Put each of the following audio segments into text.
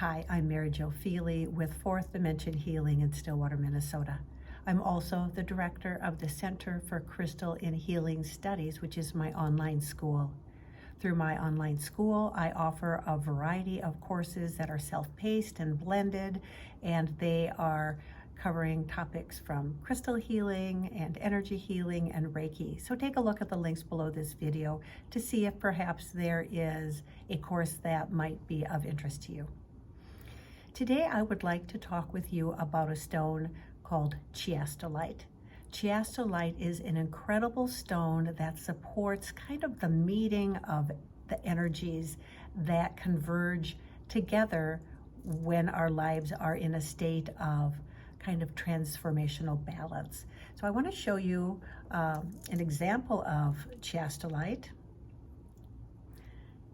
Hi, I'm Maryjo with Fourth Dimension Healing in Stillwater, Minnesota. I'm also the director of the Center for Crystal and Healing Studies, which is my online school. Through my online school, I offer a variety of courses that are self-paced and blended, and they are covering topics from crystal healing and energy healing and Reiki. So take a look at the links below this video to see if perhaps there is a course that might be of interest to you. Today I would like to talk with you about a stone called Chiastolite. Chiastolite is an incredible stone that supports kind of the meeting of the energies that converge together when our lives are in a state of kind of transformational balance. So I want to show you an example of Chiastolite.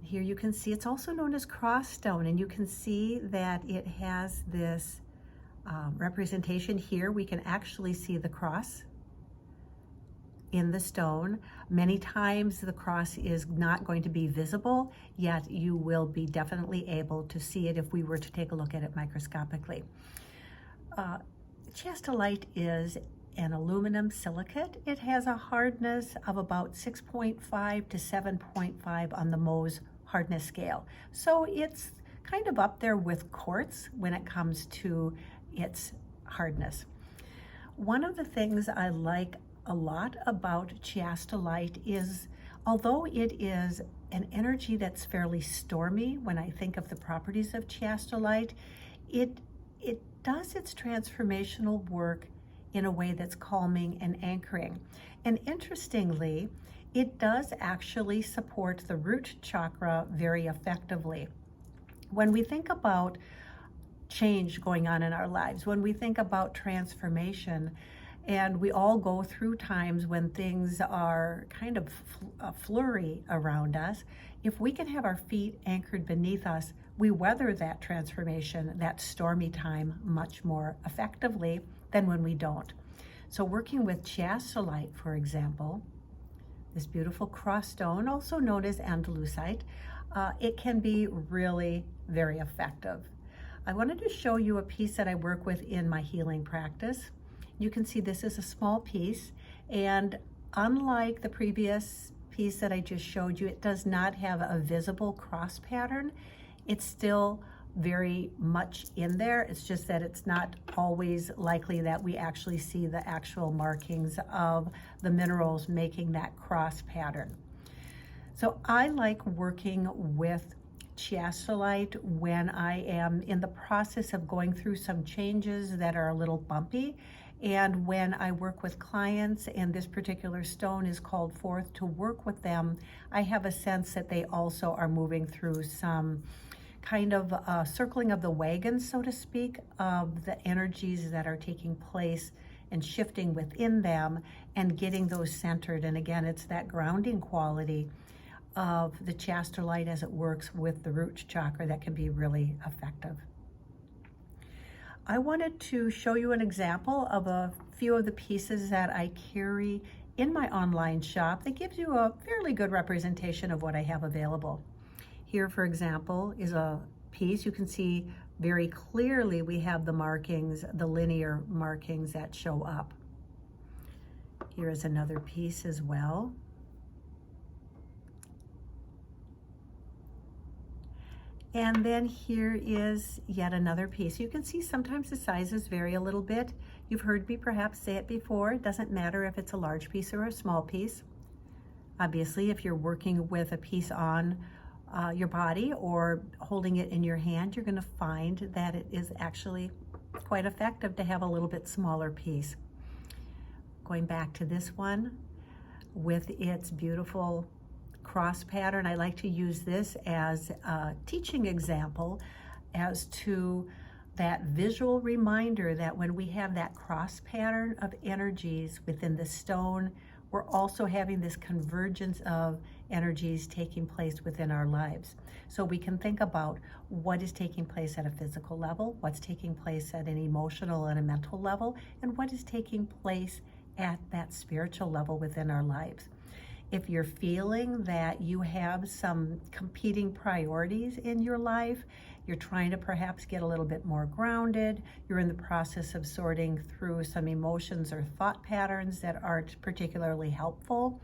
Here you can see it's also known as cross stone, and you can see that it has this representation here. We can actually see the cross in the stone. Many times the cross is not going to be visible, yet you will be definitely able to see it if we were to take a look at it microscopically. Chiastolite is an aluminum silicate. It has a hardness of about 6.5 to 7.5 on the Mohs hardness scale. So it's kind of up there with quartz when it comes to its hardness. One of the things I like a lot about Chiastolite is, although it is an energy that's fairly stormy, when I think of the properties of Chiastolite, it does its transformational work in a way that's calming and anchoring. And interestingly, it does actually support the root chakra very effectively. When we think about change going on in our lives, when we think about transformation, and we all go through times when things are kind of flurry around us, if we can have our feet anchored beneath us, we weather that transformation, that stormy time, much more effectively than when we don't. So working with Chiastolite, for example, this beautiful cross stone, also known as Andalusite, it can be really very effective. I wanted to show you a piece that I work with in my healing practice. You can see this is a small piece, and unlike the previous piece that I just showed you, it does not have a visible cross pattern. It's still very much in there. It's just that it's not always likely that we actually see the actual markings of the minerals making that cross pattern. So I like working with Chiastolite when I am in the process of going through some changes that are a little bumpy, and when I work with clients and this particular stone is called forth to work with them, I have a sense that they also are moving through some kind of circling of the wagon, so to speak, of the energies that are taking place and shifting within them and getting those centered. And again, it's that grounding quality of the Chiastolite as it works with the root chakra that can be really effective. I wanted to show you an example of a few of the pieces that I carry in my online shop that gives you a fairly good representation of what I have available. Here, for example, is a piece. You can see very clearly we have the markings, the linear markings that show up. Here is another piece as well. And then here is yet another piece. You can see sometimes the sizes vary a little bit. You've heard me perhaps say it before. It doesn't matter if it's a large piece or a small piece. Obviously, if you're working with a piece on your body or holding it in your hand, you're going to find that it is actually quite effective to have a little bit smaller piece. Going back to this one with its beautiful cross pattern, I like to use this as a teaching example as to that visual reminder that when we have that cross pattern of energies within the stone, we're also having this convergence of energies taking place within our lives. So we can think about what is taking place at a physical level, what's taking place at an emotional and a mental level, and what is taking place at that spiritual level within our lives. If you're feeling that you have some competing priorities in your life, you're trying to perhaps get a little bit more grounded, you're in the process of sorting through some emotions or thought patterns that aren't particularly helpful.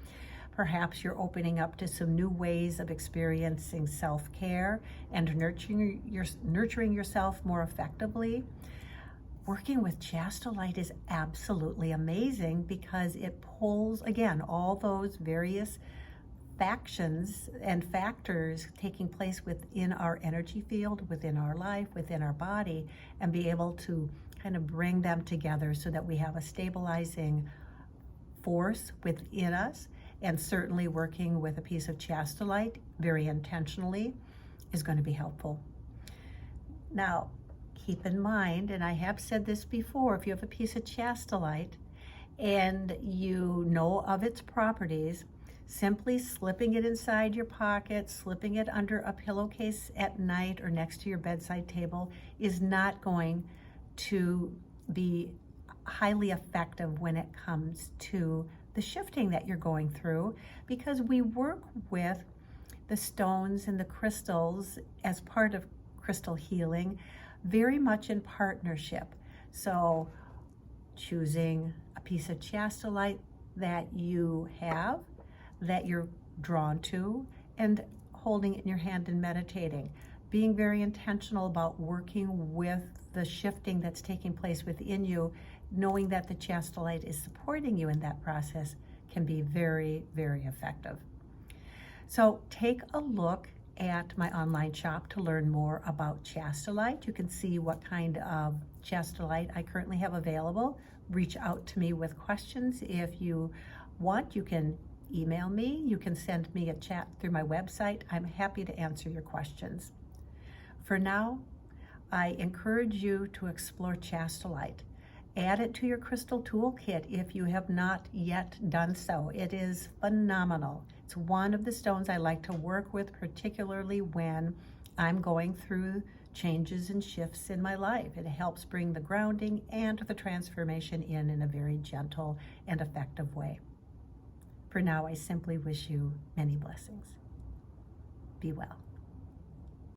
Perhaps you're opening up to some new ways of experiencing self-care and nurturing yourself more effectively. Working with Chiastolite is absolutely amazing because it pulls, again, all those various factions and factors taking place within our energy field, within our life, within our body, and be able to kind of bring them together so that we have a stabilizing force within us. And certainly working with a piece of Chiastolite very intentionally is going to be helpful. Now, keep in mind, and I have said this before, if you have a piece of Chiastolite and you know of its properties, simply slipping it inside your pocket, slipping it under a pillowcase at night or next to your bedside table is not going to be highly effective when it comes to the shifting that you're going through, because we work with the stones and the crystals as part of crystal healing very much in partnership. So choosing a piece of Chiastolite that you have, that you're drawn to, and holding it in your hand and meditating. Being very intentional about working with the shifting that's taking place within you, knowing that the Chiastolite is supporting you in that process, can be very, very effective. So take a look at my online shop to learn more about Chiastolite. You can see what kind of Chiastolite I currently have available. Reach out to me with questions. If you want, you can email me. You can send me a chat through my website. I'm happy to answer your questions. For now, I encourage you to explore Chiastolite. Add it to your crystal toolkit if you have not yet done so. It is phenomenal. It's one of the stones I like to work with, particularly when I'm going through changes and shifts in my life. It helps bring the grounding and the transformation in a very gentle and effective way. For now, I simply wish you many blessings. Be well.